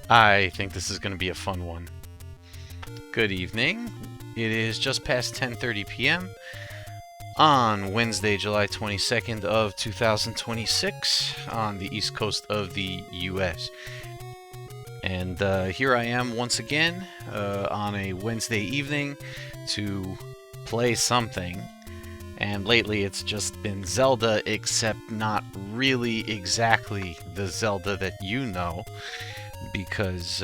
I think this is going to be a fun one. Good evening. It is just past 10:30 p.m. on Wednesday, July 22nd of 2026 on the east coast of the U.S. And here I am once again on a Wednesday evening to play something. And lately it's just been Zelda, except not really exactly the Zelda that you know. Because,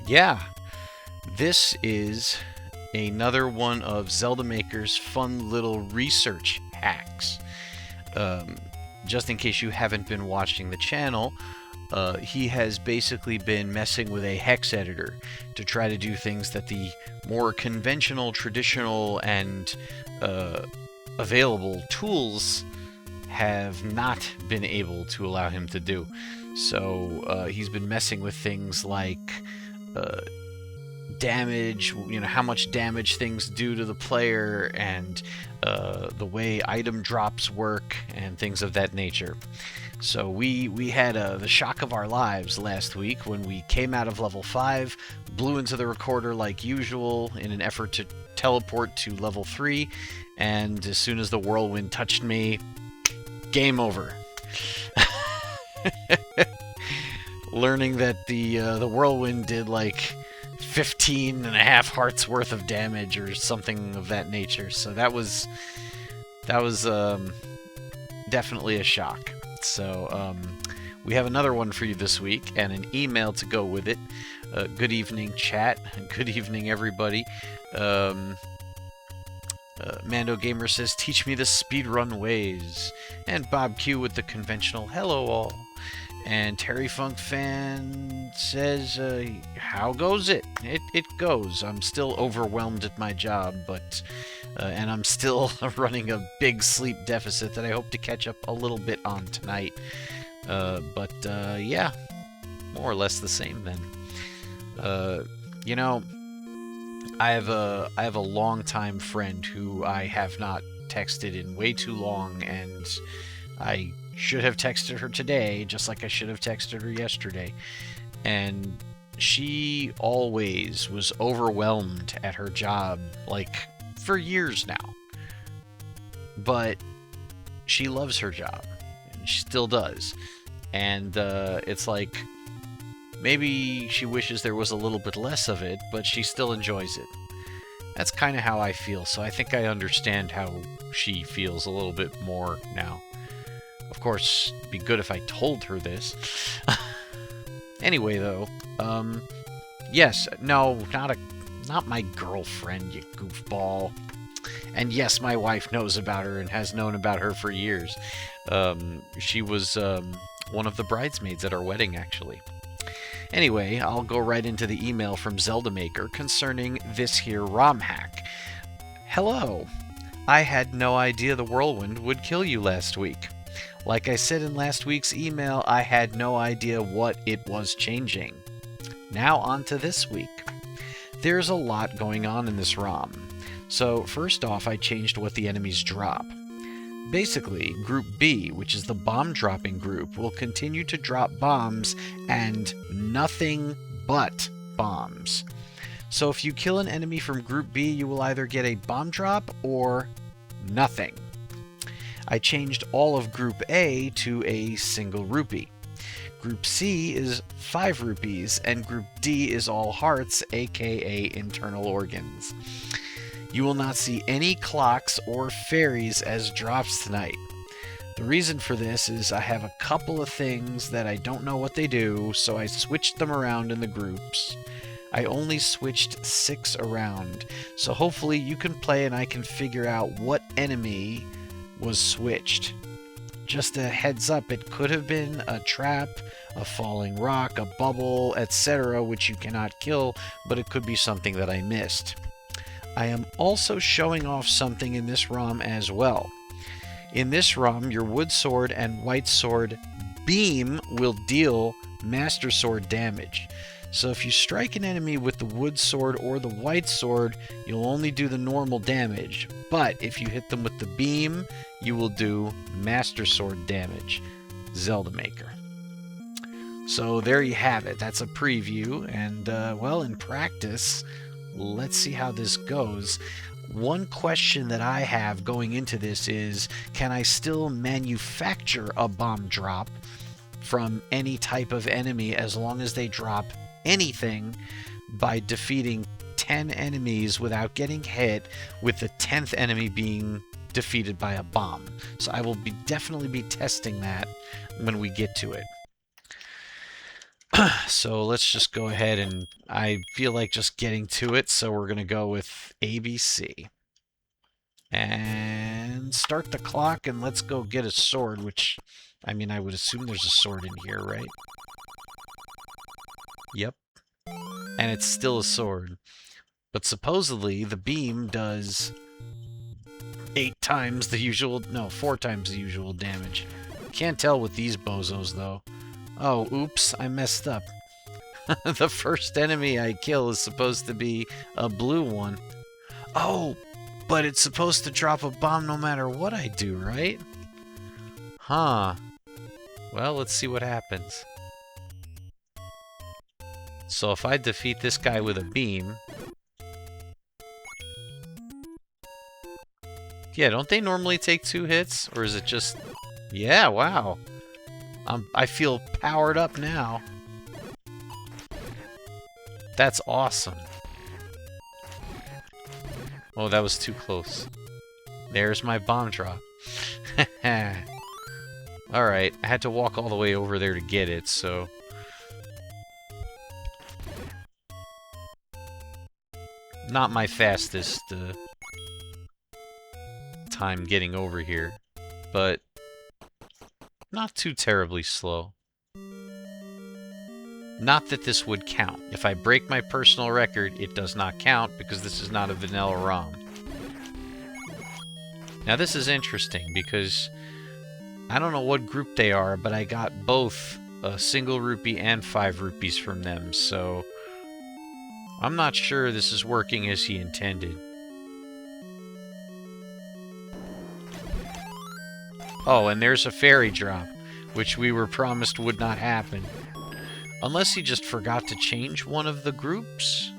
yeah, this is another one of Zelda Maker's fun little research hacks. Just in case you haven't been watching the channel, he has basically been messing with a hex editor to try to do things that the more conventional, traditional, and available tools have not been able to allow him to do. So he's been messing with things like damage, how much damage things do to the player, and the way item drops work, and things of that nature. So we had the shock of our lives last week when we came out of level 5, blew into the recorder like usual in an effort to teleport to level 3, and as soon as the whirlwind touched me, game over. Learning that the whirlwind did like 15 and a half hearts worth of damage or something of that nature. So that was definitely a shock. So we have another one for you this week and an email to go with it. Good evening, chat. Good evening, everybody. Mando Gamer says, teach me the speedrun ways. And Bob Q with the conventional hello all. And Terry Funk Fan says, how goes it? It goes. I'm still overwhelmed at my job, but and I'm still running a big sleep deficit that I hope to catch up a little bit on tonight. But yeah, more or less the same then. I have a longtime friend who I have not texted in way too long, and I should have texted her today, just like I should have texted her yesterday. And she always was overwhelmed at her job, like, for years now. But she loves her job, and she still does. And it's like, maybe she wishes there was a little bit less of it, but she still enjoys it. That's kind of how I feel, so I think I understand how she feels a little bit more now. Of course, it'd be good if I told her this. Anyway, though, yes, no, not my girlfriend, you goofball. And yes, my wife knows about her and has known about her for years. She was one of the bridesmaids at our wedding, actually. Anyway, I'll go right into the email from Zelda Maker concerning this here ROMhack. Hello. I had no idea the whirlwind would kill you last week. Like I said in last week's email, I had no idea what it was changing. Now on to this week. There's a lot going on in this ROM. So first off, I changed what the enemies drop. Basically, Group B, which is the bomb-dropping group, will continue to drop bombs and nothing but bombs. So if you kill an enemy from Group B, you will either get a bomb drop or nothing. I changed all of Group A to a single rupee. Group C is 5 rupees, and Group D is all hearts, aka internal organs. You will not see any clocks or fairies as drops tonight. The reason for this is I have a couple of things that I don't know what they do, so I switched them around in the groups. I only switched 6 around, so hopefully you can play and I can figure out what enemy was switched. Just a heads up, it could have been a trap, a falling rock, a bubble, etc., which you cannot kill, but it could be something that I missed. I am also showing off something in this ROM as well. In this ROM, your wood sword and white sword beam will deal master sword damage. So if you strike an enemy with the wood sword or the white sword, you'll only do the normal damage. But if you hit them with the beam, you will do master sword damage. Zelda Maker. So there you have it. That's a preview. And, well, in practice, let's see how this goes. One question that I have going into this is, can I still manufacture a bomb drop from any type of enemy as long as they drop anything by defeating 10 enemies without getting hit, with the 10th enemy being defeated by a bomb? So I will definitely be testing that when we get to it. So let's just go ahead, and I feel like just getting to it, so we're going to go with ABC. And start the clock, and let's go get a sword, which, I mean, I would assume there's a sword in here, right? Yep. And it's still a sword. But supposedly, the beam does 4 times the usual damage. Can't tell with these bozos, though. Oh, oops, I messed up. The first enemy I kill is supposed to be a blue one. Oh, but it's supposed to drop a bomb no matter what I do, right? Huh. Well, let's see what happens. So if I defeat this guy with a beam... Yeah, don't they normally take 2 hits? Or is it just... Yeah, wow. I feel powered up now. That's awesome. Oh, that was too close. There's my bomb drop. Alright, I had to walk all the way over there to get it, so... Not my fastest time getting over here, but not too terribly slow. Not that this would count. If I break my personal record, it does not count because this is not a vanilla ROM. Now this is interesting because I don't know what group they are, but I got both a single rupee and 5 rupees from them, so I'm not sure this is working as he intended. Oh, and there's a fairy drop, which we were promised would not happen. Unless he just forgot to change one of the groups?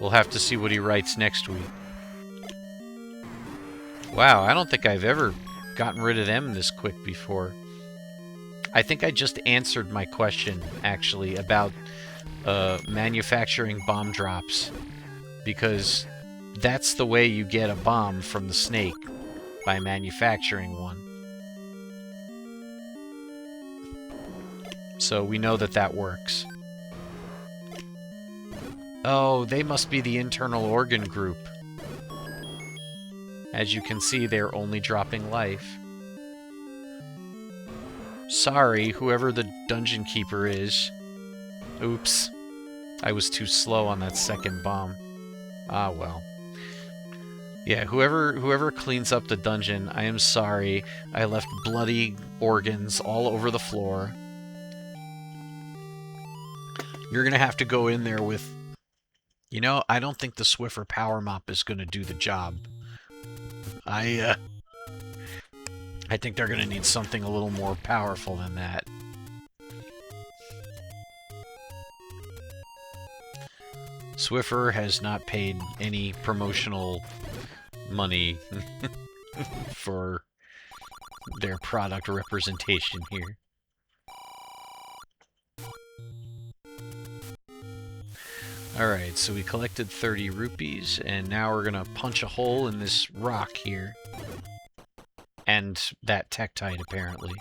We'll have to see what he writes next week. Wow, I don't think I've ever gotten rid of them this quick before. I think I just answered my question, actually, about manufacturing bomb drops. Because that's the way you get a bomb from the snake, by manufacturing one. So we know that that works. Oh, they must be the internal organ group. As you can see, they're only dropping life. Sorry, whoever the dungeon keeper is. Oops. I was too slow on that second bomb. Ah, well. Yeah, whoever cleans up the dungeon, I am sorry. I left bloody organs all over the floor. You're gonna have to go in there with... You know, I don't think the Swiffer Power Mop is gonna do the job. I think they're gonna need something a little more powerful than that. Swiffer has not paid any promotional money for their product representation here. Alright, so we collected 30 rupees, and now we're gonna punch a hole in this rock here. And that Tektite, apparently.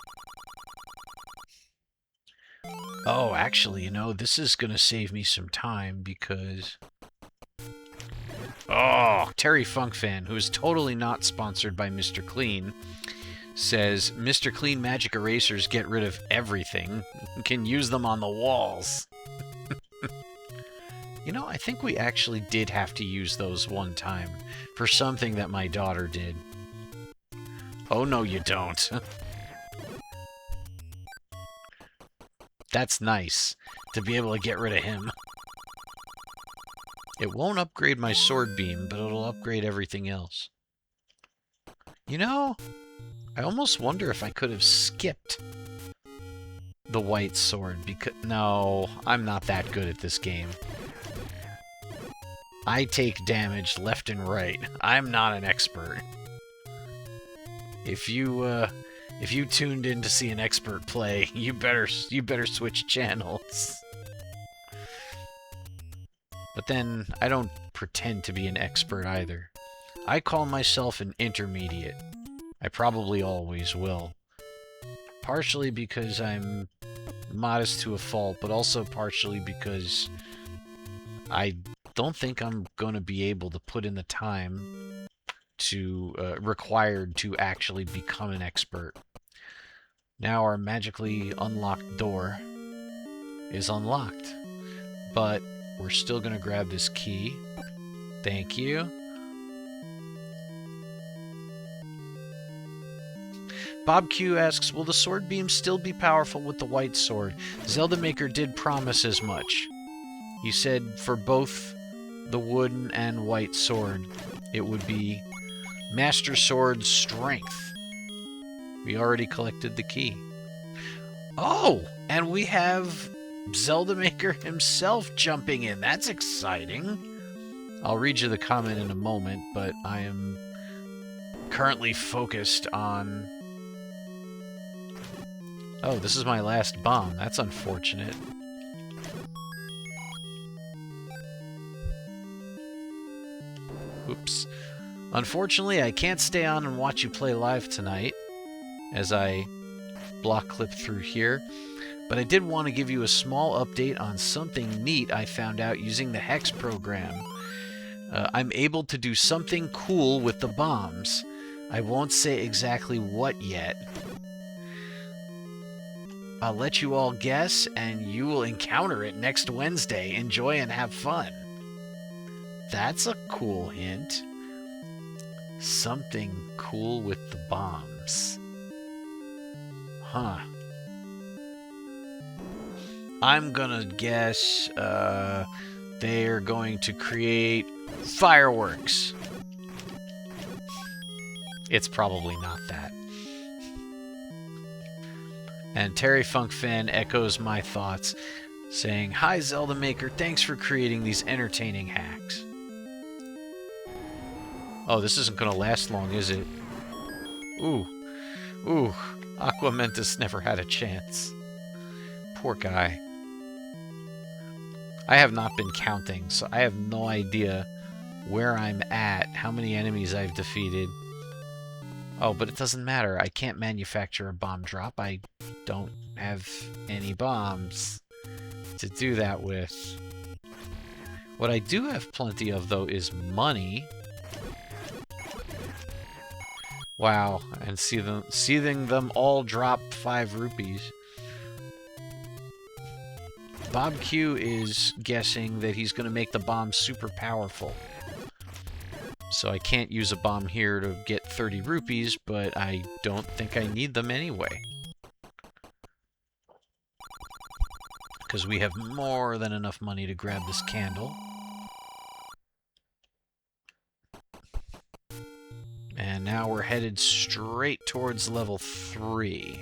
Oh, actually, you know, this is gonna save me some time, because... Oh, Terry Funkfan, who is totally not sponsored by Mr. Clean, says, Mr. Clean magic erasers get rid of everything. You can use them on the walls. You know, I think we actually did have to use those one time for something that my daughter did. Oh, no, you don't. That's nice, to be able to get rid of him. It won't upgrade my sword beam, but it'll upgrade everything else. You know, I almost wonder if I could have skipped the white sword, because... No, I'm not that good at this game. I take damage left and right. I'm not an expert. If you tuned in to see an expert play, you better switch channels. But then, I don't pretend to be an expert either. I call myself an intermediate. I probably always will. Partially because I'm modest to a fault, but also partially because I don't think I'm going to be able to put in the time to required to actually become an expert. Now our magically unlocked door is unlocked, but we're still going to grab this key. Thank you. Bob Q asks, will the sword beam still be powerful with the white sword? Zelda Maker did promise as much. He said for both the wooden and white sword, it would be Master Sword Strength. We already collected the key. Oh, and we have Zelda Maker himself jumping in. That's exciting. I'll read you the comment in a moment, but I am currently focused on... Oh, this is my last bomb. That's unfortunate. Oops. Unfortunately, I can't stay on and watch you play live tonight, as I block clip through here, but I did want to give you a small update on something neat I found out using the Hex program. I'm able to do something cool with the bombs. I won't say exactly what yet. I'll let you all guess, and you will encounter it next Wednesday. Enjoy and have fun. That's a cool hint. Something cool with the bombs. Huh. I'm gonna guess they're going to create fireworks. It's probably not that. And Terry Funk Fan echoes my thoughts, saying, "Hi Zelda Maker, thanks for creating these entertaining hacks." Oh, this isn't gonna last long, is it? Ooh. Ooh. Aquamentus never had a chance. Poor guy. I have not been counting, so I have no idea where I'm at, how many enemies I've defeated. Oh, but it doesn't matter. I can't manufacture a bomb drop. I don't have any bombs to do that with. What I do have plenty of, though, is money. Wow, and seeing them all drop 5 rupees. Bob Q is guessing that he's going to make the bomb super powerful. So I can't use a bomb here to get 30 rupees, but I don't think I need them anyway. Because we have more than enough money to grab this candle. And now we're headed straight towards level 3.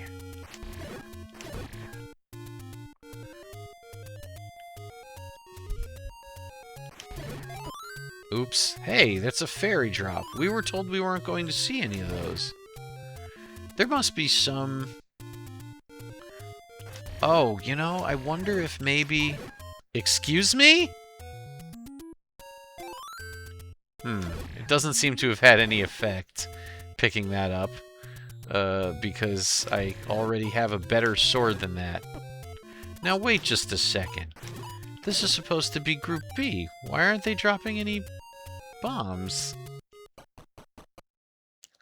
Oops. Hey, that's a fairy drop. We were told we weren't going to see any of those. There must be some... Oh, you know, I wonder if maybe... Excuse me? It doesn't seem to have had any effect picking that up. Because I already have a better sword than that. Now wait just a second. This is supposed to be Group B. Why aren't they dropping any bombs?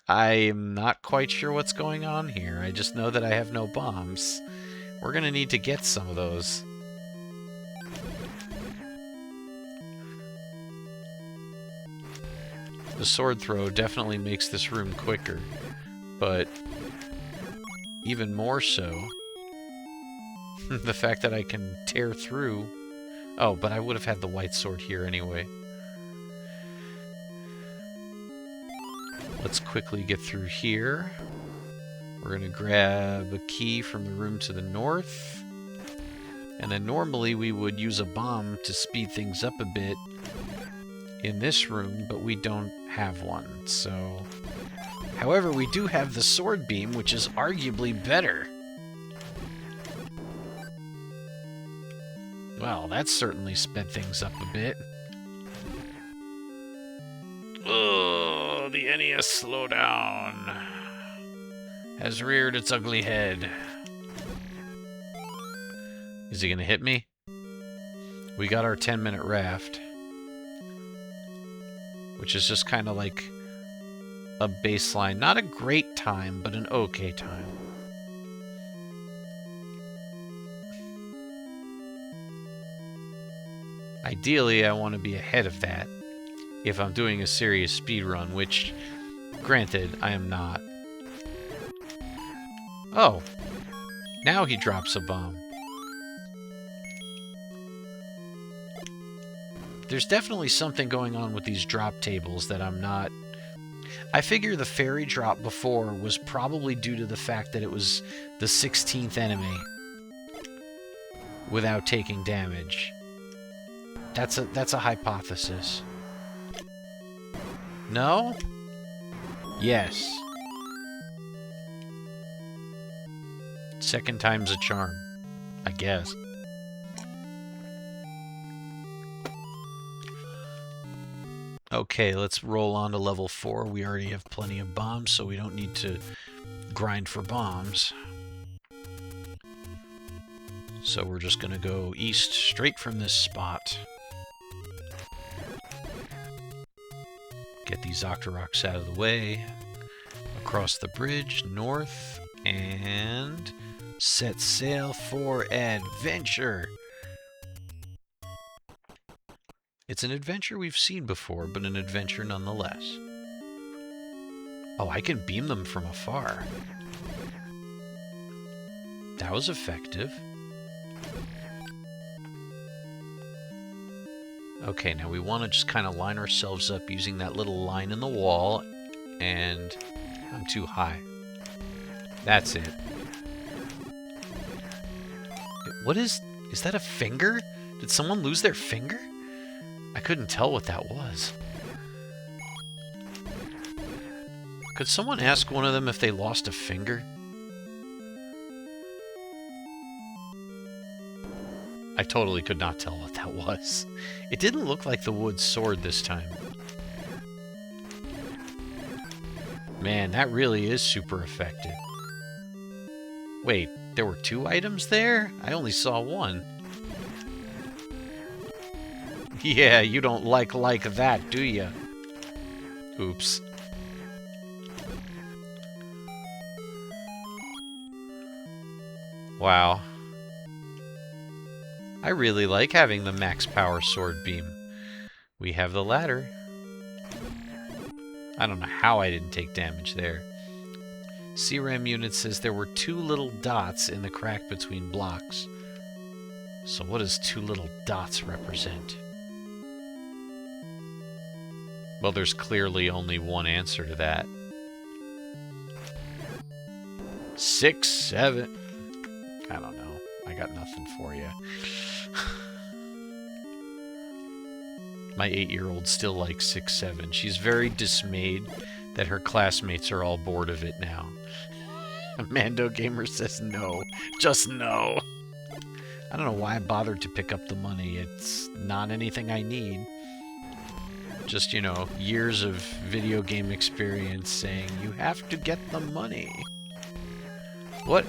I'm not quite sure what's going on here. I just know that I have no bombs. We're gonna need to get some of those. The sword throw definitely makes this room quicker, but even more so, the fact that I can tear through... Oh, but I would have had the white sword here anyway. Let's quickly get through here. We're going to grab a key from the room to the north. And then normally we would use a bomb to speed things up a bit in this room, but we don't have one, so... However, we do have the sword beam, which is arguably better. Well, that certainly sped things up a bit. Oh, the NES slowdown has reared its ugly head. Is he gonna hit me? We got our 10-minute raft, which is just kind of like a baseline. Not a great time, but an okay time. Ideally, I want to be ahead of that if I'm doing a serious speed run, which, granted, I am not. Oh, now he drops a bomb. There's definitely something going on with these drop tables that I'm not... I figure the fairy drop before was probably due to the fact that it was the 16th enemy without taking damage. That's a hypothesis. No? Yes. Second time's a charm, I guess. Okay, let's roll on to level 4. We already have plenty of bombs, so we don't need to grind for bombs. So we're just going to go east straight from this spot. Get these Octoroks out of the way. Across the bridge, north, and set sail for adventure. It's an adventure we've seen before, but an adventure nonetheless. Oh, I can beam them from afar. That was effective. Okay, now we want to just kind of line ourselves up using that little line in the wall, and I'm too high. That's it. What is that a finger? Did someone lose their finger? I couldn't tell what that was. Could someone ask one of them if they lost a finger? I totally could not tell what that was. It didn't look like the wood sword this time. Man, that really is super effective. Wait, there were 2 items there? I only saw 1. Yeah, you don't like that, do ya? Oops. Wow. I really like having the max power sword beam. We have the ladder. I don't know how I didn't take damage there. CRAM unit says there were 2 little dots in the crack between blocks. So what does 2 little dots represent? Well, there's clearly only one answer to that. 6, 7. I don't know. I got nothing for you. My 8-year-old still likes 6, 7. She's very dismayed that her classmates are all bored of it now. Mando Gamer says no. Just no. I don't know why I bothered to pick up the money. It's not anything I need. Just, you know, years of video game experience saying, you have to get the money. What?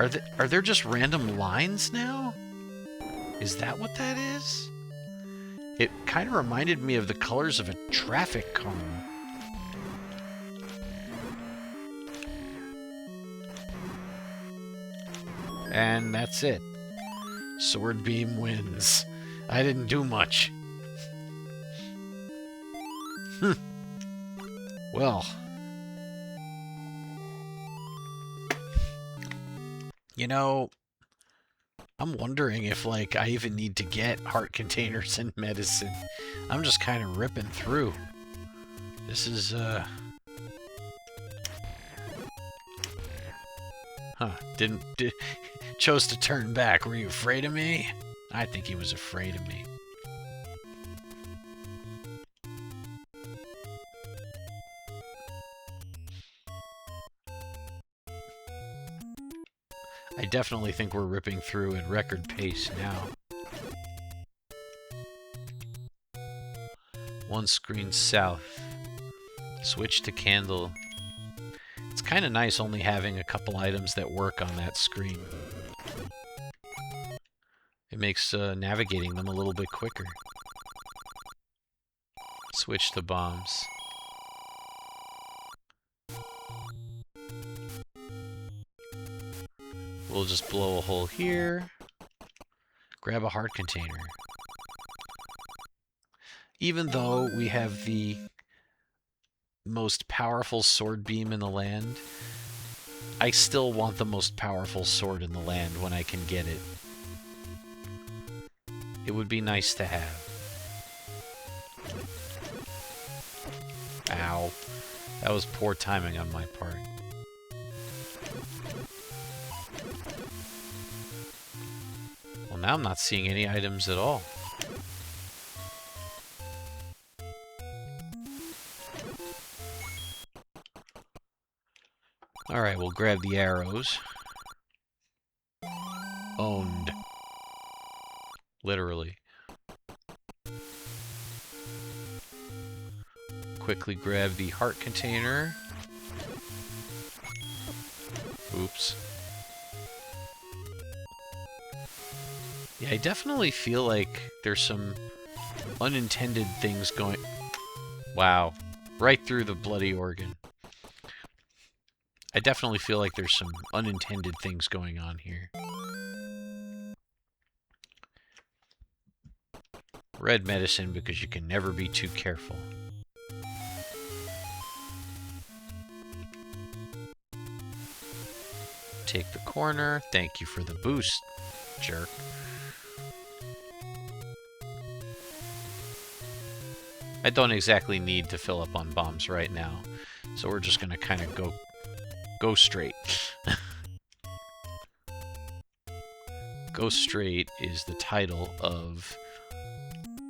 Are there just random lines now? Is that what that is? It kind of reminded me of the colors of a traffic cone. And that's it. Sword Beam wins. I didn't do much. Well. You know, I'm wondering if, like, I even need to get heart containers and medicine. I'm just kind of ripping through. This is, Huh, chose to turn back. Were you afraid of me? I think he was afraid of me. I definitely think we're ripping through at record pace now. One screen south. Switch to candle. It's kind of nice only having a couple items that work on that screen. It makes navigating them a little bit quicker. Switch to bombs. We'll just blow a hole here. Grab a heart container. Even though we have the most powerful sword beam in the land, I still want the most powerful sword in the land when I can get it. It would be nice to have. Ow. That was poor timing on my part. Well, now I'm not seeing any items at all. Alright, we'll grab the arrows. Owned. Literally. Quickly grab the heart container. Oops. Yeah, I definitely feel like there's some unintended things going... Wow. Right through the bloody organ. I definitely feel like there's some unintended things going on here. Red medicine, because you can never be too careful. Take the corner. Thank you for the boost, jerk. I don't exactly need to fill up on bombs right now, so we're just gonna kind of go straight. Go Straight is the title of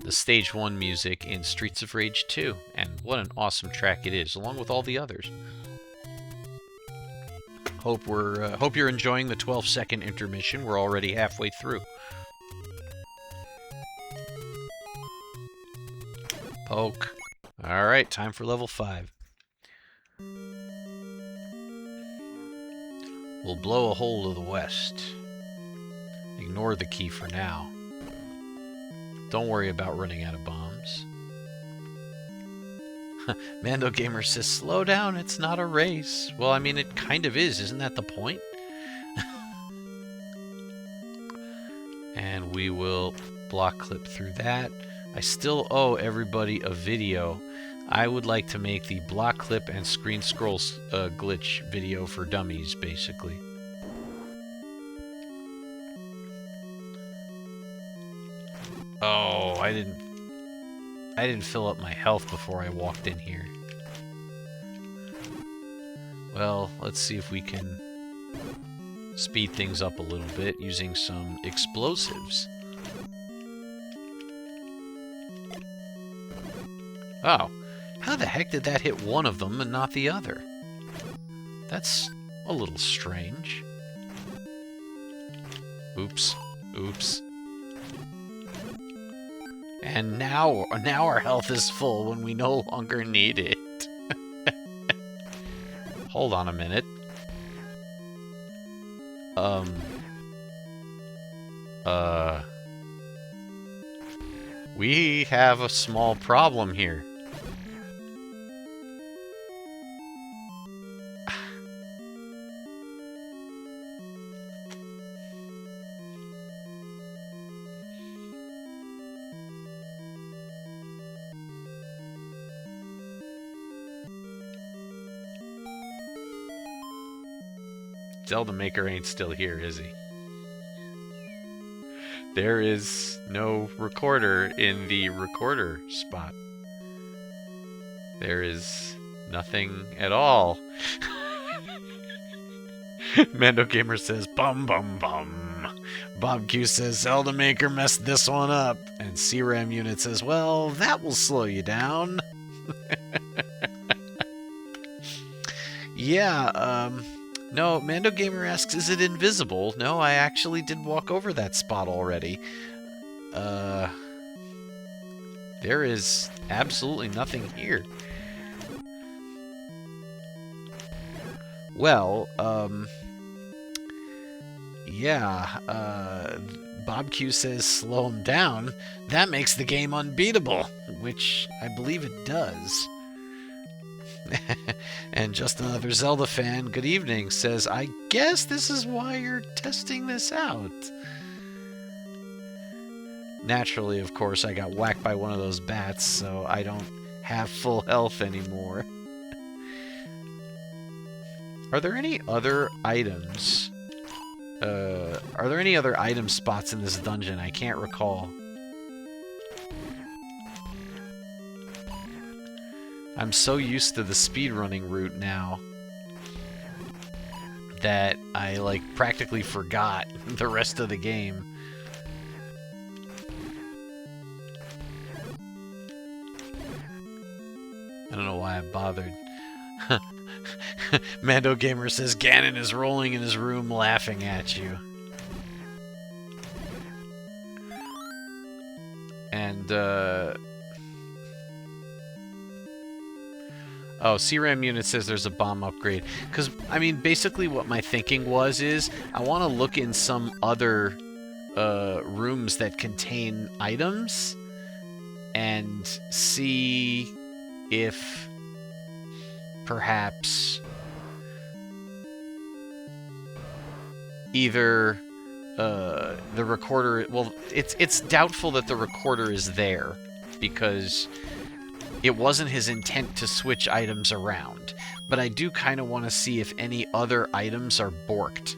the Stage 1 music in Streets of Rage 2, and what an awesome track it is, along with all the others. Hope you're enjoying the 12-second intermission. We're already halfway through. Poke. Alright, time for level 5. We'll blow a hole to the west. Ignore the key for now. Don't worry about running out of bombs. Mando Gamer says, slow down, it's not a race. Well, I mean, it kind of is. Isn't that the point? And we will block clip through that. I still owe everybody a video. I would like to make the block clip and screen scroll glitch video for dummies, basically. Oh, I didn't fill up my health before I walked in here. Well, let's see if we can speed things up a little bit using some explosives. Oh, how the heck did that hit one of them and not the other? That's a little strange. Oops. Oops. And now our health is full when we no longer need it. Hold on a minute. We have a small problem here. Zelda Maker ain't still here, is he? There is no recorder in the recorder spot. There is nothing at all. Mando Gamer says, bum bum bum. Bob Q says, Zelda Maker messed this one up. And CRAM Unit says, well, that will slow you down. Yeah, no, Mando Gamer asks, is it invisible? No, I actually did walk over that spot already. There is absolutely nothing here. Well, yeah, Bob Q says slow him down. That makes the game unbeatable, which I believe it does. And just another Zelda fan, good evening, says, I guess this is why you're testing this out. Naturally, of course, I got whacked by one of those bats, so I don't have full health anymore. Are there any other items? Are there any other item spots in this dungeon? I can't recall. I'm so used to the speedrunning route now that I, like, practically forgot the rest of the game. I don't know why I bothered. Mando Gamer says Ganon is rolling in his room laughing at you. And, oh, CRAM Unit says there's a bomb upgrade. Because, I mean, basically what my thinking was is I want to look in some other rooms that contain items and see if perhaps either the recorder... Well, it's doubtful that the recorder is there because it wasn't his intent to switch items around. But I do kind of want to see if any other items are borked.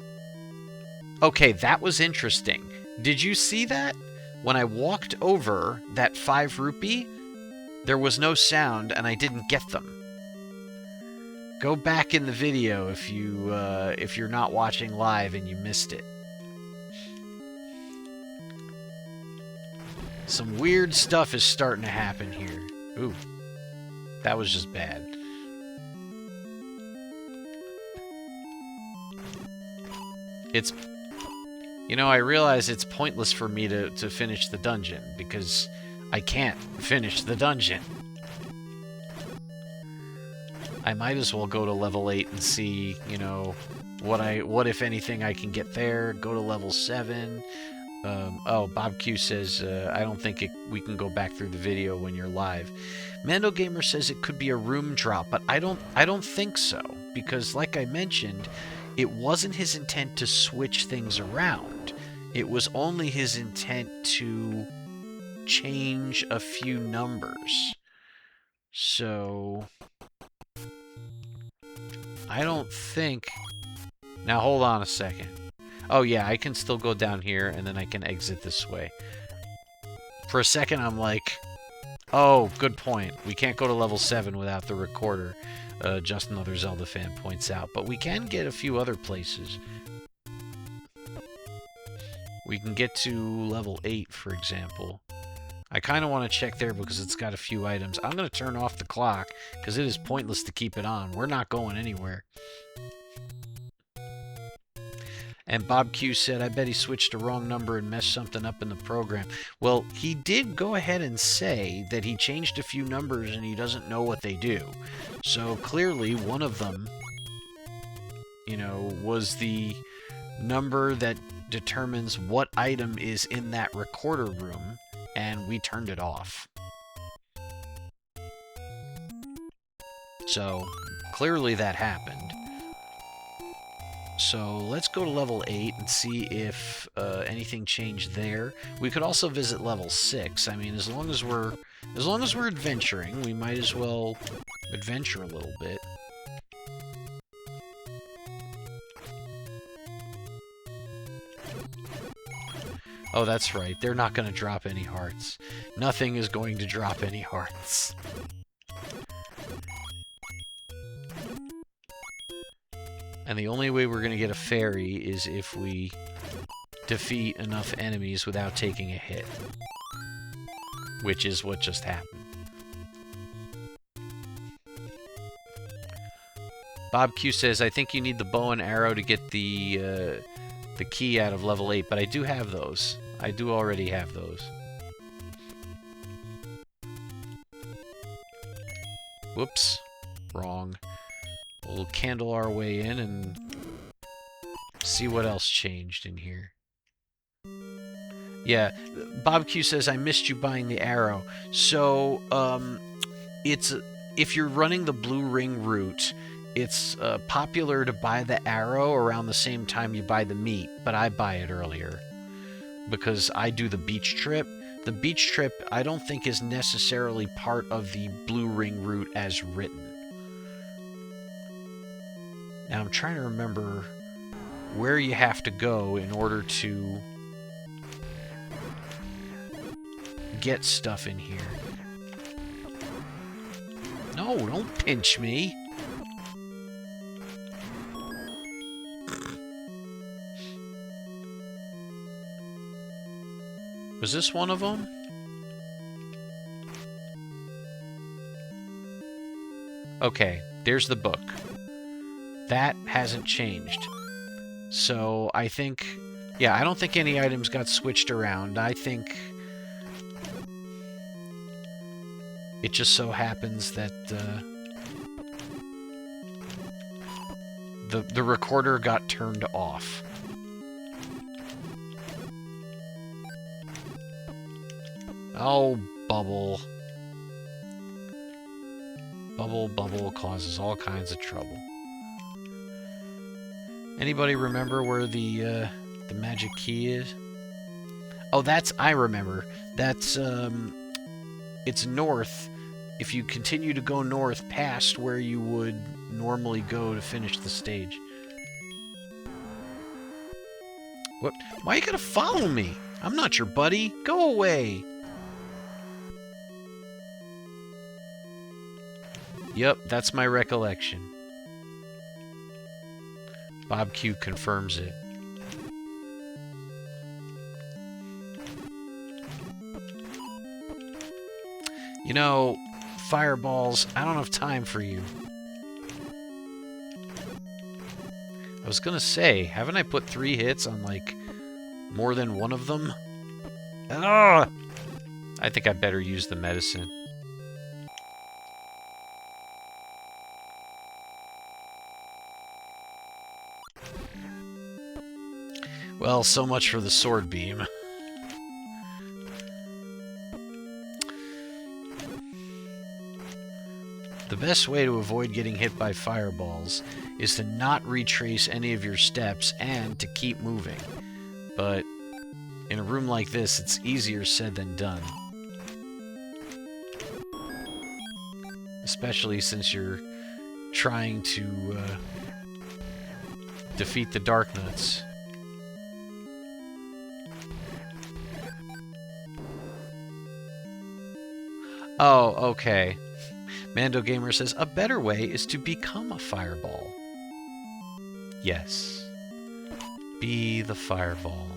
Okay, that was interesting. Did you see that? When I walked over that 5 rupee, there was no sound and I didn't get them. Go back in the video if you're not watching live and you missed it. Some weird stuff is starting to happen here. Ooh. That was just bad. It's... You know, I realize it's pointless for me to finish the dungeon, because I can't finish the dungeon. I might as well go to level 8 and see, you know, what if anything I can get there. Go to level 7. Oh, Bob Q says, I don't think we can go back through the video when you're live. Mando Gamer says it could be a room drop, but I don't think so, because like I mentioned, it wasn't his intent to switch things around. It was only his intent to change a few numbers. So I don't think... Now hold on a second. Oh yeah, I can still go down here and then I can exit this way. For a second I'm like, oh, good point. We can't go to level 7 without the recorder. Just another Zelda fan points out. But we can get a few other places. We can get to level 8, for example. I kind of want to check there because it's got a few items. I'm going to turn off the clock because it is pointless to keep it on. We're not going anywhere. And Bob Q said, I bet he switched a wrong number and messed something up in the program. Well, he did go ahead and say that he changed a few numbers and he doesn't know what they do. So clearly one of them, you know, was the number that determines what item is in that recorder room, and we turned it off. So clearly that happened. So let's go to level 8 and see if anything changed there. We could also visit level 6. I mean, as long as we're adventuring, we might as well adventure a little bit. Oh, that's right. They're not going to drop any hearts. Nothing is going to drop any hearts. And the only way we're going to get a fairy is if we defeat enough enemies without taking a hit. Which is what just happened. Bob Q says, I think you need the bow and arrow to get the key out of level 8, but I do have those. I do already have those. Whoops. Wrong. We'll candle our way in and see what else changed in here. Yeah, Bob Q says, I missed you buying the arrow. So, if you're running the Blue Ring route, it's popular to buy the arrow around the same time you buy the meat, but I buy it earlier because I do the beach trip. The beach trip, I don't think, is necessarily part of the Blue Ring route as written. Now, I'm trying to remember where you have to go in order to get stuff in here. No, don't pinch me. Was this one of them? Okay, there's the book. That hasn't changed. So I think... yeah, I don't think any items got switched around. I think... it just so happens that the recorder got turned off. Oh, Bubble. Bubble causes all kinds of trouble. Anybody remember where the magic key is? Oh, I remember. That's, it's north. If you continue to go north past where you would normally go to finish the stage. What? Why you gotta follow me? I'm not your buddy. Go away. Yep, that's my recollection. Bob Q confirms it. You know, Fireballs, I don't have time for you. I was gonna say, haven't I put 3 hits on, like, more than one of them? Ah! I think I better use the medicine. Well, so much for the sword beam. The best way to avoid getting hit by fireballs is to not retrace any of your steps and to keep moving. But in a room like this, it's easier said than done. Especially since you're trying to defeat the Dark Nuts. Oh, okay. Mando Gamer says, a better way is to become a fireball. Yes. Be the fireball.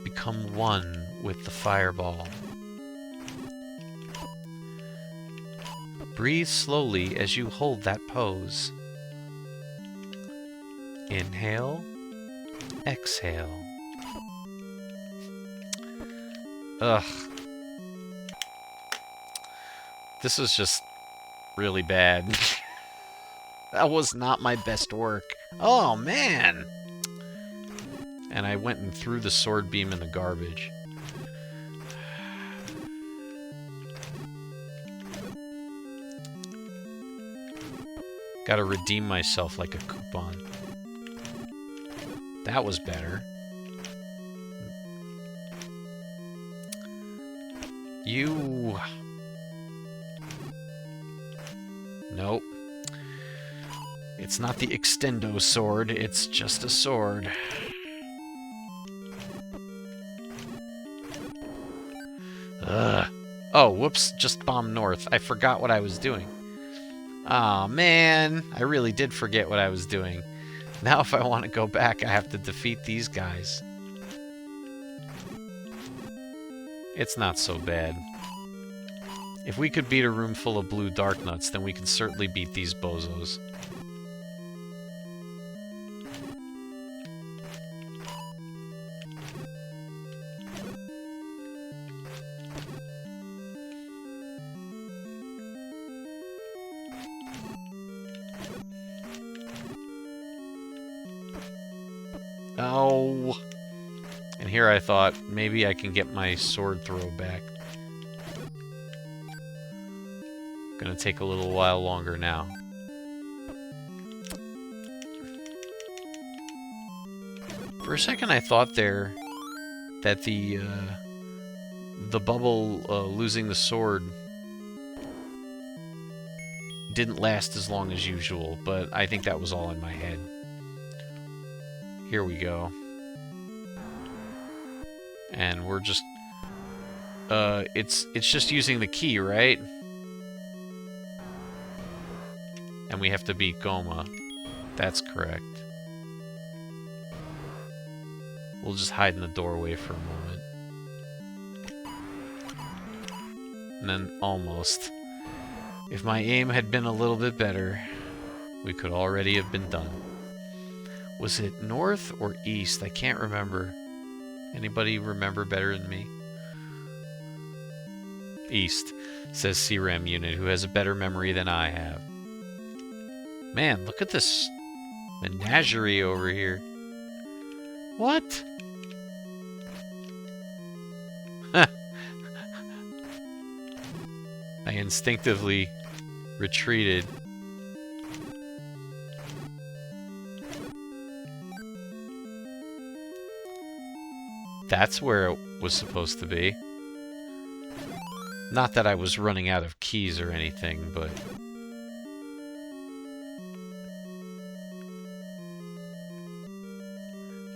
Become one with the fireball. Breathe slowly as you hold that pose. Inhale. Exhale. Ugh. This was just really bad. That was not my best work. Oh, man! And I went and threw the sword beam in the garbage. Gotta redeem myself like a coupon. That was better. You... Nope. It's not the Extendo sword, it's just a sword. Ugh. Oh, whoops, just bomb north. I forgot what I was doing. Aw, man. I really did forget what I was doing. Now if I want to go back, I have to defeat these guys. It's not so bad. If we could beat a room full of blue dark nuts, then we can certainly beat these bozos. Oh. And here I thought, maybe I can get my sword throw back. Gonna take a little while longer now. For a second I thought there that the bubble losing the sword didn't last as long as usual, but I think that was all in my head. Here we go. And we're just... it's just using the key, right? And we have to beat Goma. That's correct. We'll just hide in the doorway for a moment. And then almost. If my aim had been a little bit better, we could already have been done. Was it north or east? I can't remember. Anybody remember better than me? East, says CRAM unit, who has a better memory than I have. Man, look at this menagerie over here. What? I instinctively retreated. That's where it was supposed to be. Not that I was running out of keys or anything, but...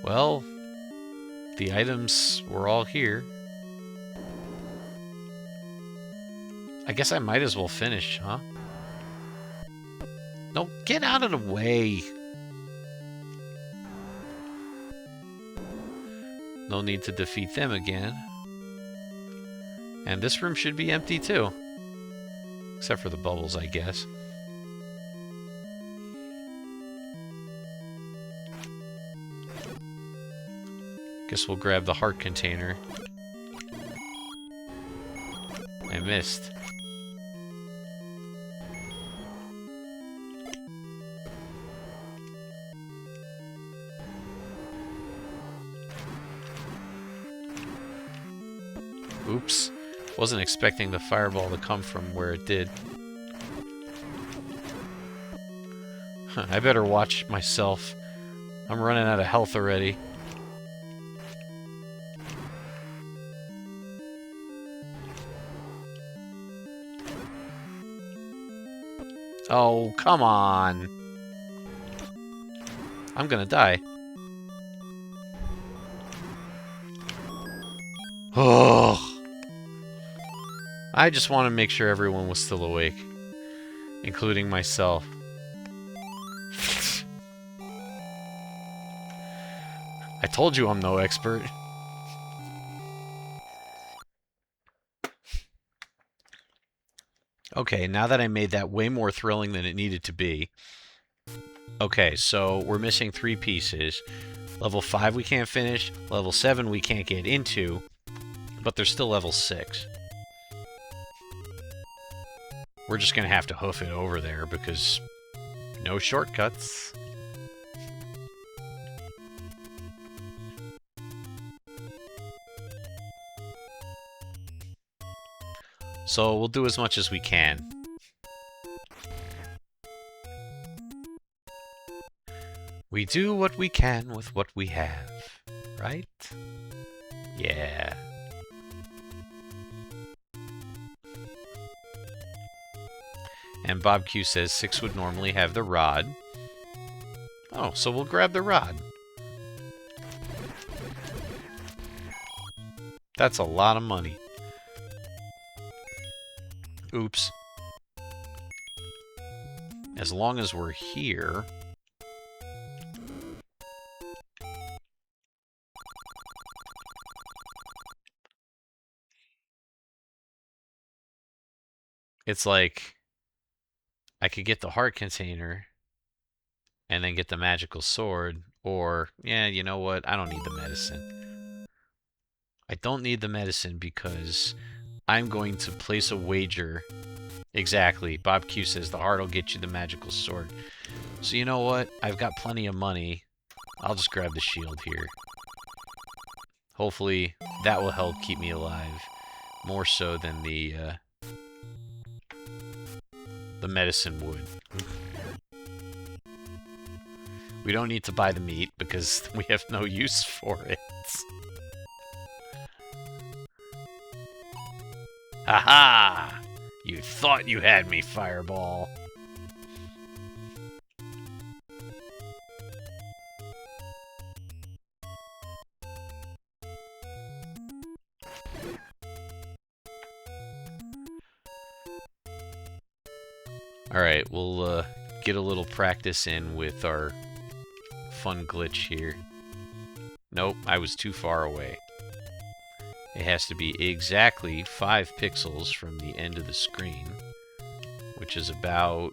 Well, the items were all here. I guess I might as well finish, huh? No, get out of the way! No need to defeat them again. And this room should be empty too. Except for the bubbles, I guess. Guess we'll grab the heart container. I missed. Oops. Wasn't expecting the fireball to come from where it did. I better watch myself. I'm running out of health already. Oh, come on. I'm gonna die. Oh. I just want to make sure everyone was still awake, including myself. I told you I'm no expert. Okay, now that I made that way more thrilling than it needed to be. Okay, so we're missing 3 pieces. Level 5 we can't finish, level 7 we can't get into, but there's still level 6. We're just gonna have to hoof it over there because no shortcuts. So we'll do as much as we can. We do what we can with what we have, right? Yeah. And Bob Q says 6 would normally have the rod. Oh, so we'll grab the rod. That's a lot of money. Oops. As long as we're here... It's like I could get the heart container and then get the magical sword, or, yeah, you know what? I don't need the medicine. I don't need the medicine because I'm going to place a wager. Exactly. Bob Q says the heart will get you the magical sword. So you know what? I've got plenty of money. I'll just grab the shield here. Hopefully that will help keep me alive. More so than the medicine would. We don't need to buy the meat because we have no use for it. Haha! You thought you had me, Fireball. Alright, we'll get a little practice in with our fun glitch here. Nope, I was too far away. It has to be exactly 5 pixels from the end of the screen, which is about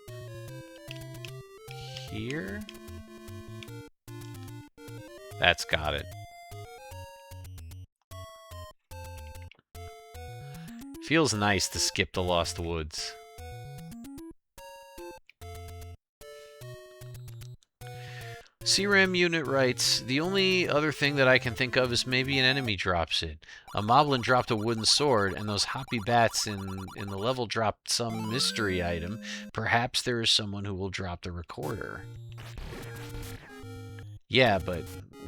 here? That's got it. Feels nice to skip the Lost Woods. CRAM unit writes, the only other thing that I can think of is maybe an enemy drops it. A moblin dropped a wooden sword, and those hoppy bats in the level dropped some mystery item. Perhaps there is someone who will drop the recorder. Yeah, but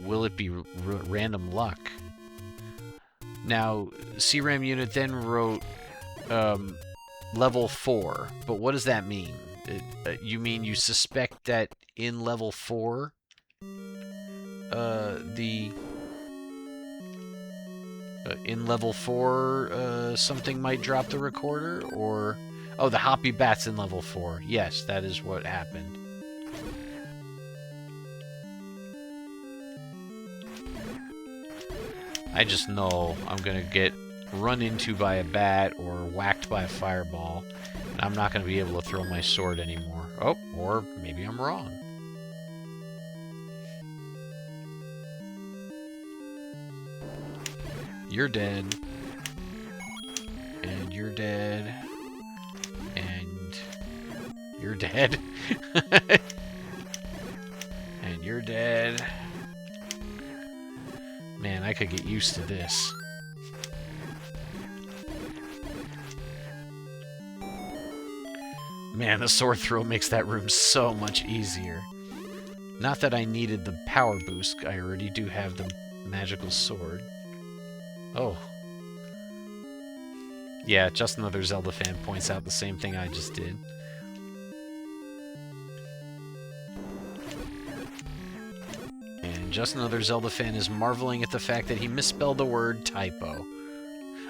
will it be random luck? Now, CRAM unit then wrote level 4, but what does that mean? You mean you suspect that in level 4, in level 4, something might drop the recorder? Or... oh, the hoppy bats in level 4. Yes, that is what happened. I just know I'm gonna get run into by a bat or whacked by a fireball, and I'm not gonna be able to throw my sword anymore. Oh, or maybe I'm wrong. You're dead. And you're dead. And you're dead. And you're dead. Man, I could get used to this. Man, the sword throw makes that room so much easier. Not that I needed the power boost. I already do have the magical sword. Oh. Yeah, just another Zelda fan points out the same thing I just did. And just another Zelda fan is marveling at the fact that he misspelled the word typo.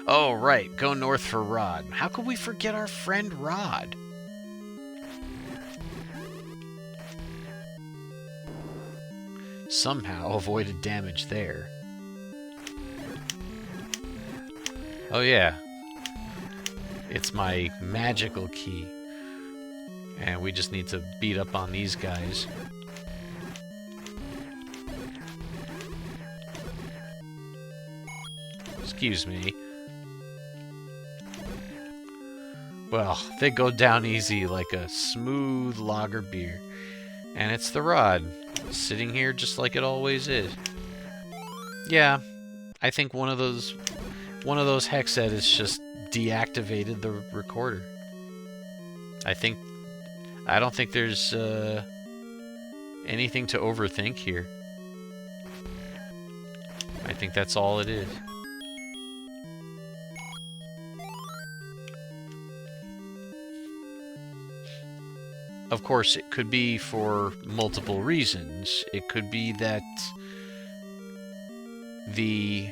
Oh, right. Go north for Rod. How could we forget our friend Rod? Somehow avoided damage there. Oh yeah. It's my magical key. And we just need to beat up on these guys. Excuse me. Well, they go down easy like a smooth lager beer. And it's the rod, sitting here just like it always is. Yeah, I think one of those hex edits just deactivated the recorder. I don't think there's anything to overthink here. I think that's all it is. Of course, it could be for multiple reasons. It could be that the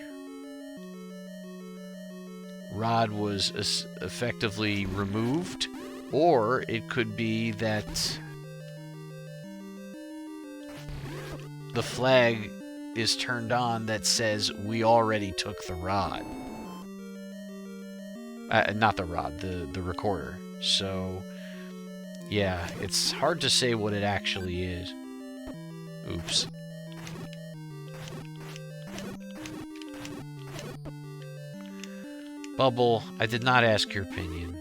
rod was effectively removed, or it could be that the flag is turned on that says we already took the rod. Not the rod, the recorder. So, yeah, it's hard to say what it actually is. Oops. Bubble, I did not ask your opinion.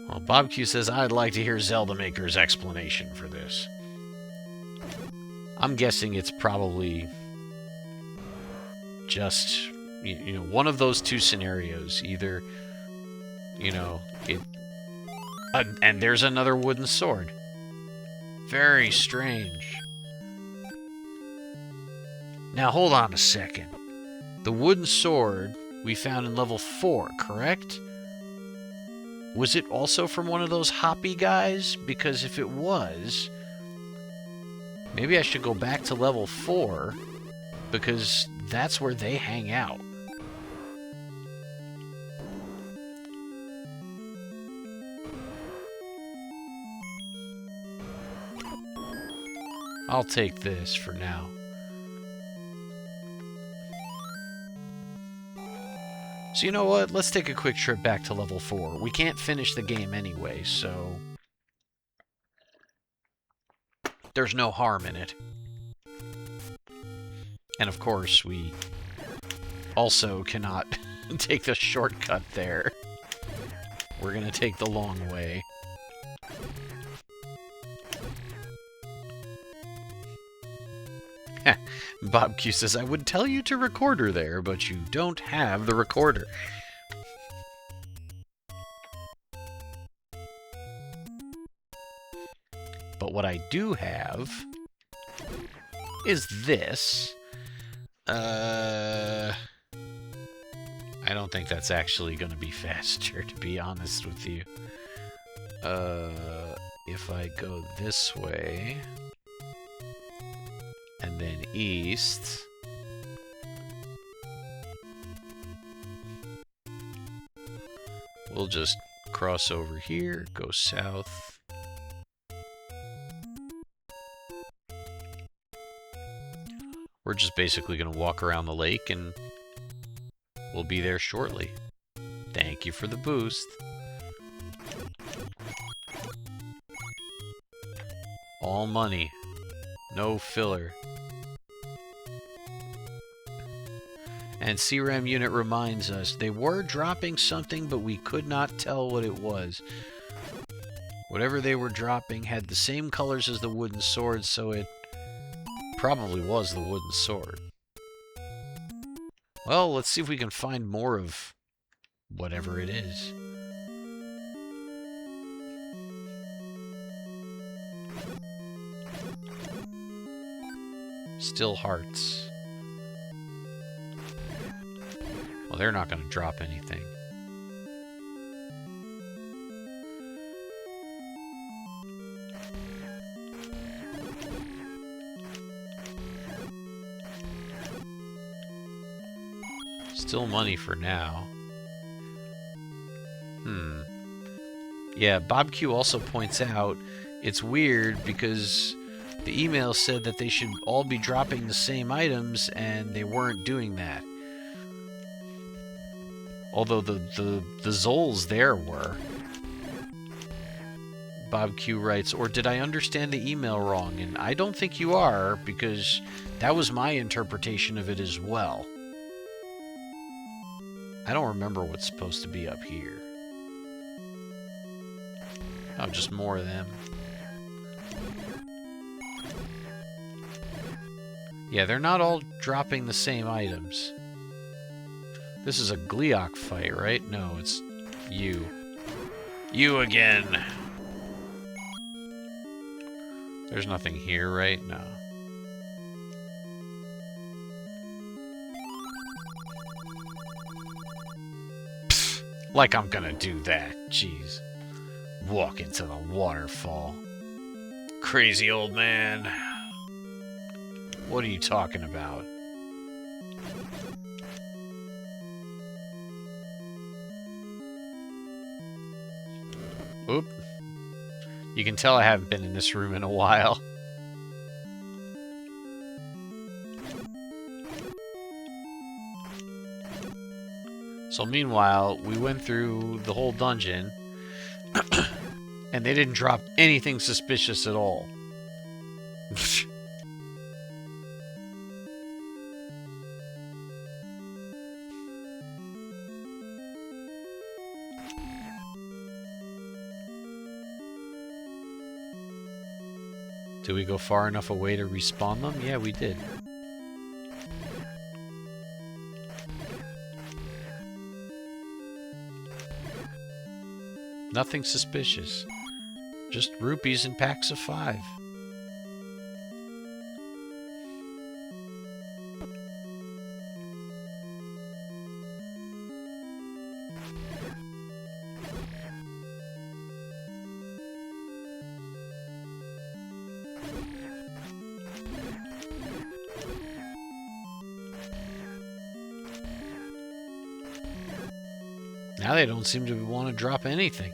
Well, Bob Q says, I'd like to hear Zelda Maker's explanation for this. I'm guessing it's probably just, you know, one of those two scenarios. Either, you know, it... and there's another wooden sword. Very strange. Now, hold on a second. The wooden sword we found in level 4, correct? Was it also from one of those hoppy guys? Because if it was, maybe I should go back to level 4, because that's where they hang out. I'll take this for now. So you know what? Let's take a quick trip back to level 4. We can't finish the game anyway, so there's no harm in it. And of course, we also cannot take the shortcut there. We're gonna take the long way. Bob Q says, I would tell you to record her there, but you don't have the recorder. But what I do have is this. I don't think that's actually going to be faster, to be honest with you. If I go this way... and then east. We'll just cross over here, go south. We're just basically going to walk around the lake and we'll be there shortly. Thank you for the boost. All money. No filler. And CRAM unit reminds us, they were dropping something, but we could not tell what it was. Whatever they were dropping had the same colors as the wooden sword, so it probably was the wooden sword. Well, let's see if we can find more of whatever it is. Still hearts. Well, they're not going to drop anything. Still money for now. Yeah, Bob Q also points out it's weird because the email said that they should all be dropping the same items, and they weren't doing that. Although the Zols there were. Bob Q writes, or did I understand the email wrong? And I don't think you are, because that was my interpretation of it as well. I don't remember what's supposed to be up here. Oh, just more of them. Yeah, they're not all dropping the same items. This is a Gleeok fight, right? No, it's you. You again. There's nothing here, right? No. Pfft, like I'm gonna do that. Jeez. Walk into the waterfall. Crazy old man. What are you talking about? Oop. You can tell I haven't been in this room in a while. So meanwhile, we went through the whole dungeon, and they didn't drop anything suspicious at all. Did we go far enough away to respawn them? Yeah, we did. Nothing suspicious. Just rupees in packs of 5. Now they don't seem to want to drop anything.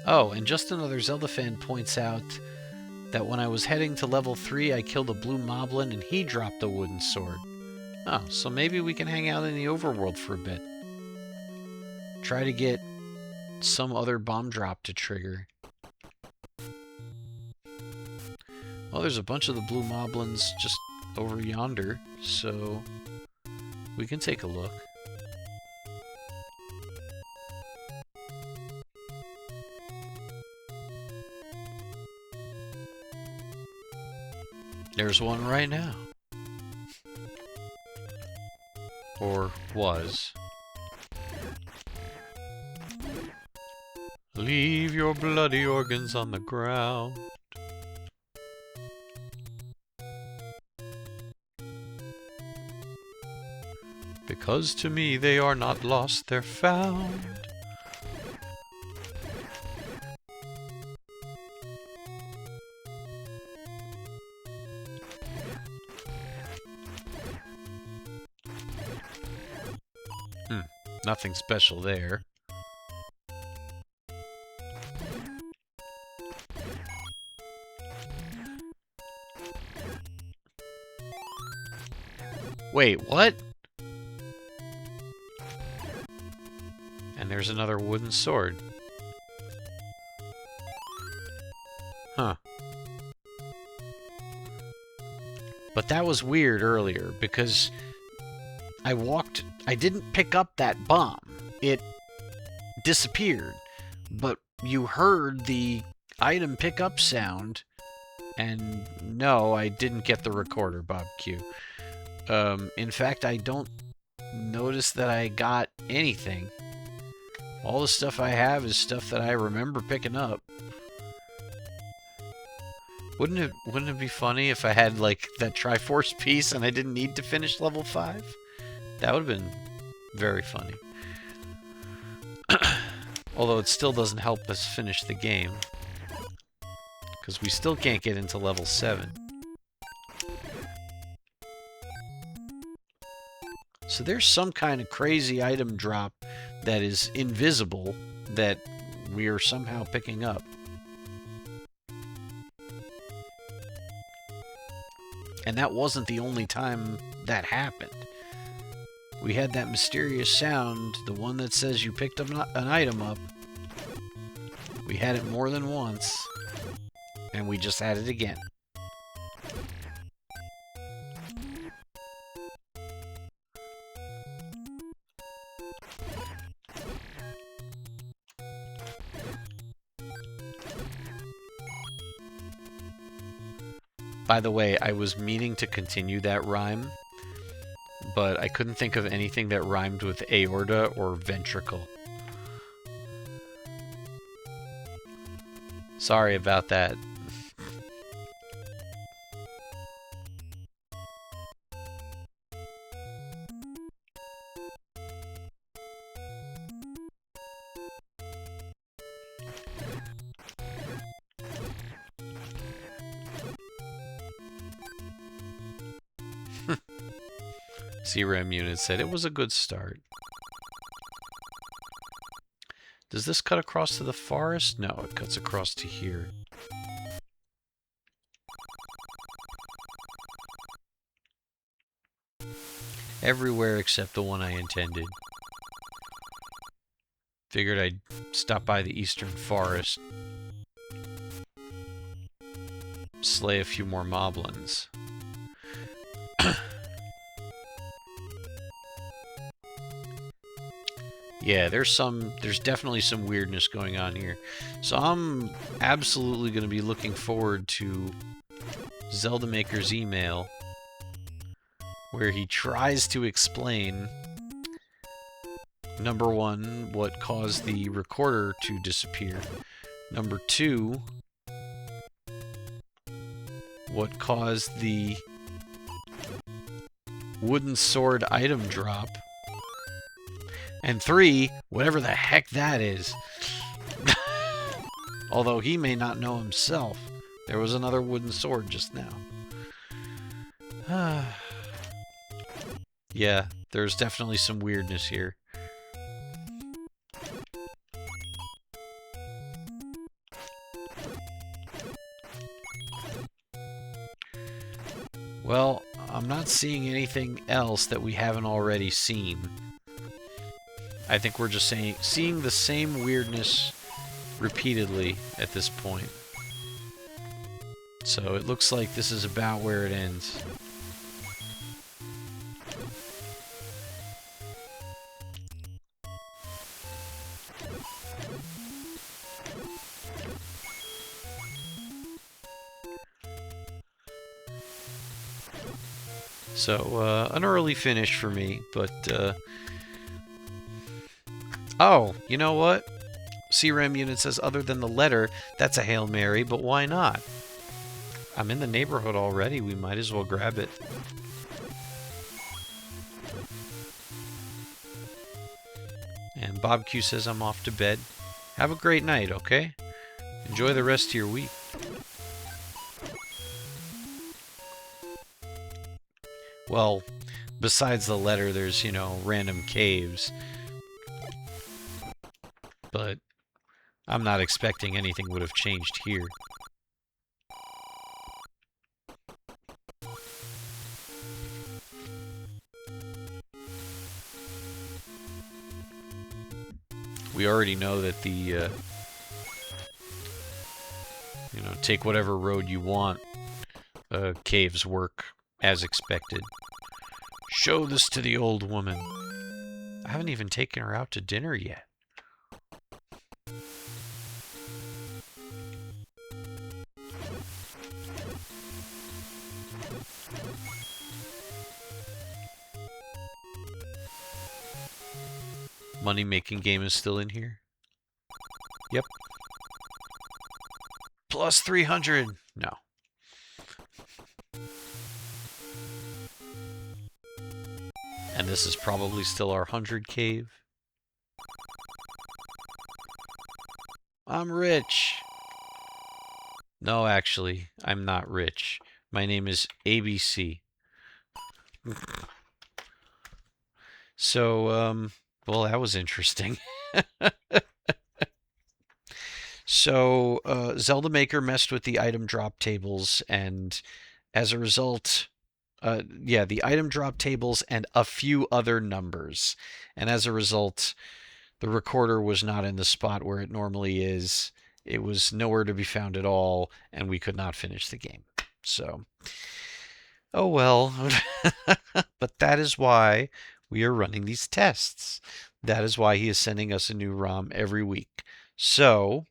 Oh, and just another Zelda fan points out that when I was heading to level 3, I killed a blue moblin and he dropped a wooden sword. Oh, so maybe we can hang out in the overworld for a bit. Try to get some other bomb drop to trigger. Well, there's a bunch of the blue moblins just over yonder, so we can take a look. There's one right now. Or was. Leave your bloody organs on the ground. Because to me they are not lost, they're found. Nothing special there. Wait, what? And there's another wooden sword. Huh. But that was weird earlier, because I didn't pick up that bomb. It disappeared. But you heard the item pickup sound, and no, I didn't get the recorder, Bob Q. In fact, I don't notice that I got anything. All the stuff I have is stuff that I remember picking up. Wouldn't it be funny if I had, like, that Triforce piece and I didn't need to finish level 5? That would have been very funny. Although it still doesn't help us finish the game, because we still can't get into level 7. So there's some kind of crazy item drop that is invisible that we are somehow picking up. And that wasn't the only time that happened. We had that mysterious sound, the one that says you picked up an item up. We had it more than once, and we just had it again. By the way, I was meaning to continue that rhyme, but I couldn't think of anything that rhymed with aorta or ventricle. Sorry about that. CRAM unit said it was a good start. Does this cut across to the forest? No, it cuts across to here. Everywhere except the one I intended. Figured I'd stop by the eastern forest. Slay a few more moblins. Yeah, there's definitely some weirdness going on here. So I'm absolutely going to be looking forward to Zelda Maker's email where he tries to explain, number one, what caused the recorder to disappear. Number two, what caused the wooden sword item drop. And three, whatever the heck that is. Although he may not know himself. There was another wooden sword just now. Yeah, there's definitely some weirdness here. Well, I'm not seeing anything else that we haven't already seen. I think we're just seeing the same weirdness repeatedly at this point. So it looks like this is about where it ends. So, an early finish for me, but, oh, you know what? CRAM unit says other than the letter, that's a Hail Mary, but why not? I'm in the neighborhood already, we might as well grab it. And Bob Q says I'm off to bed. Have a great night, okay? Enjoy the rest of your week. Well, besides the letter, there's, you know, random caves. But I'm not expecting anything would have changed here. We already know that the, you know, take whatever road you want, caves work as expected. Show this to the old woman. I haven't even taken her out to dinner yet. Money-making game is still in here? Yep. Plus 300. No. And this is probably still our 100 cave. I'm rich. No, actually, I'm not rich. My name is ABC. So, well, that was interesting. So, Zelda Maker messed with the item drop tables, and as a result, yeah, the item drop tables and a few other numbers. And as a result, the recorder was not in the spot where it normally is. It was nowhere to be found at all, and we could not finish the game. So, oh well. But that is why we are running these tests. That is why he is sending us a new ROM every week. So,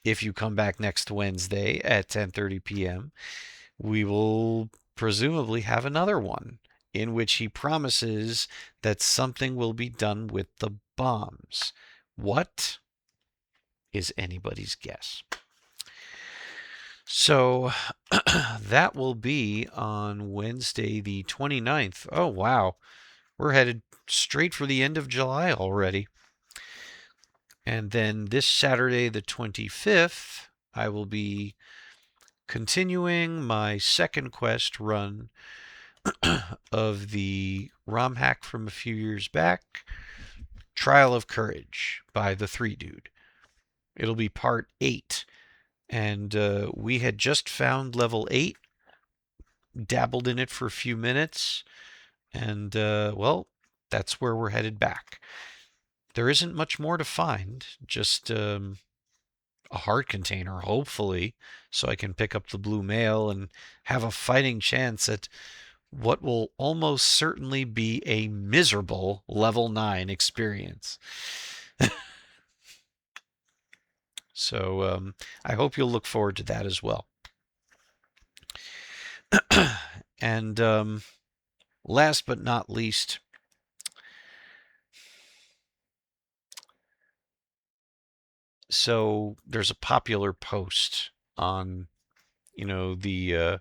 if you come back next Wednesday at 10:30 p.m., we will presumably have another one in which he promises that something will be done with the bombs. What? is anybody's guess. So that will be on Wednesday, the 29th. Oh, wow. We're headed straight for the end of July already. And then this Saturday, the 25th, I will be continuing my second quest run of the ROMhack from a few years back, Trial of Courage by the 3 Dude. It'll be part 8. And we had just found level 8, dabbled in it for a few minutes, and well, that's where we're headed back. There isn't much more to find, just a heart container, hopefully, so I can pick up the blue mail and have a fighting chance at what will almost certainly be a miserable level 9 experience. So I hope you'll look forward to that as well. And last but not least, so there's a popular post on, the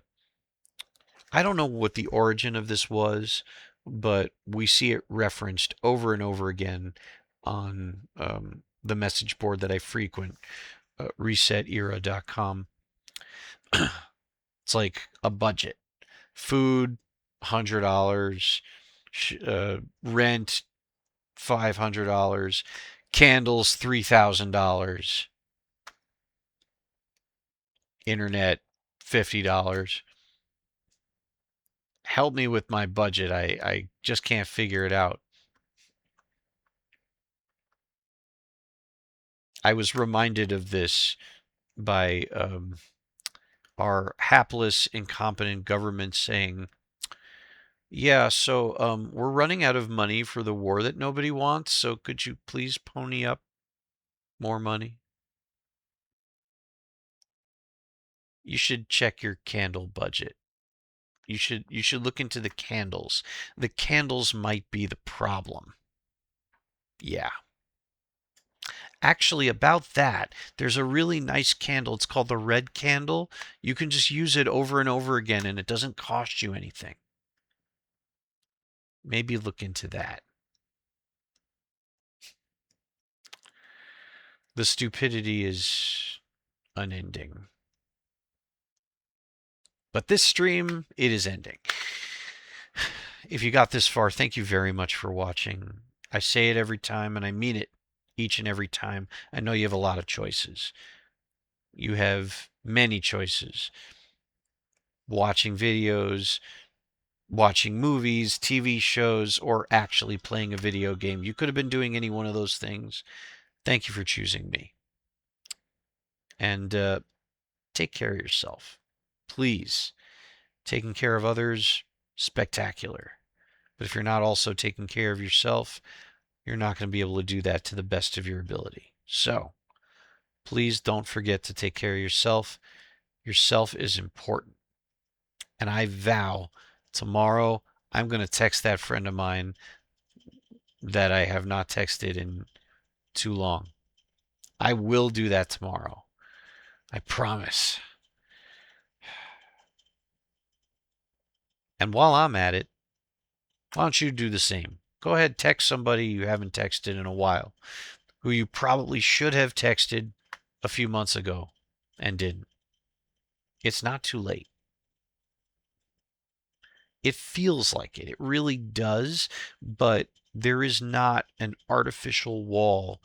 I don't know what the origin of this was, but we see it referenced over and over again on the message board that I frequent, resetera.com. It's like a budget. Food, $100. Rent, $500. Candles, $3,000. Internet, $50. Help me with my budget. I just can't figure it out. I was reminded of this by our hapless, incompetent government saying, yeah, so we're running out of money for the war that nobody wants, so could you please pony up more money? You should check your candle budget. You should look into the candles. The candles might be the problem. Yeah. Actually, about that, there's a really nice candle. It's called the red candle. You can just use it over and over again, and it doesn't cost you anything. Maybe look into that. The stupidity is unending. But this stream, it is ending. If you got this far, thank you very much for watching. I say it every time, and I mean it each and every time. I know you have a lot of choices. You have many choices. Watching videos, watching movies, TV shows, or actually playing a video game. You could have been doing any one of those things. Thank you for choosing me. And take care of yourself. Please. Taking care of others, spectacular. But if you're not also taking care of yourself, you're not going to be able to do that to the best of your ability. So, please don't forget to take care of yourself. Yourself is important. And I vow tomorrow I'm going to text that friend of mine that I have not texted in too long. I will do that tomorrow. I promise. And while I'm at it, why don't you do the same? Go ahead, text somebody you haven't texted in a while, who you probably should have texted a few months ago and didn't. It's not too late. It feels like it. It really does, but there is not an artificial wall,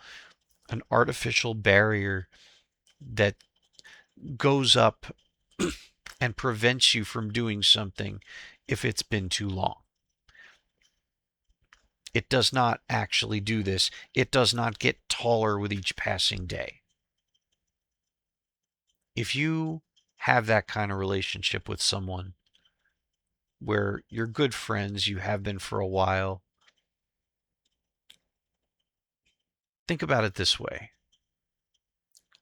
an artificial barrier that goes up and prevents you from doing something if it's been too long. It does not actually do this. It does not get taller with each passing day. If you have that kind of relationship with someone where you're good friends, you have been for a while, think about it this way.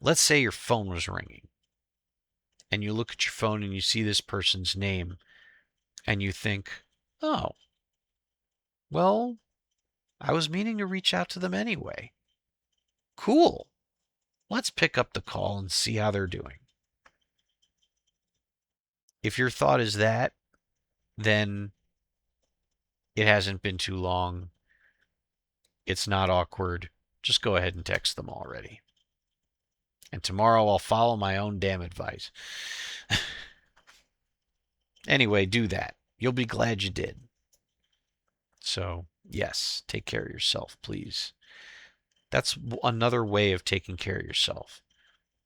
Let's say your phone was ringing and you look at your phone and you see this person's name and you think, oh, well, I was meaning to reach out to them anyway. Cool. let's pick up the call and see how they're doing. If your thought is that, then it hasn't been too long. It's not awkward. Just go ahead and text them already. And tomorrow I'll follow my own damn advice. Anyway, do that. You'll be glad you did. So, yes, take care of yourself, please. That's another way of taking care of yourself.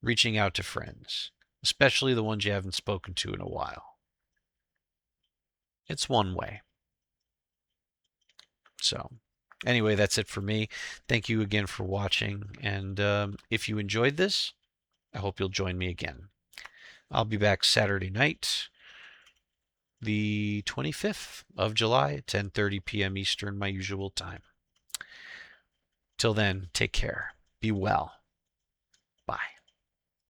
Reaching out to friends, especially the ones you haven't spoken to in a while. It's one way. So, anyway, that's it for me. Thank you again for watching. And if you enjoyed this, I hope you'll join me again. I'll be back Saturday night, the 25th of July at 10:30 p.m. Eastern, my usual time. Till then, take care. Be well.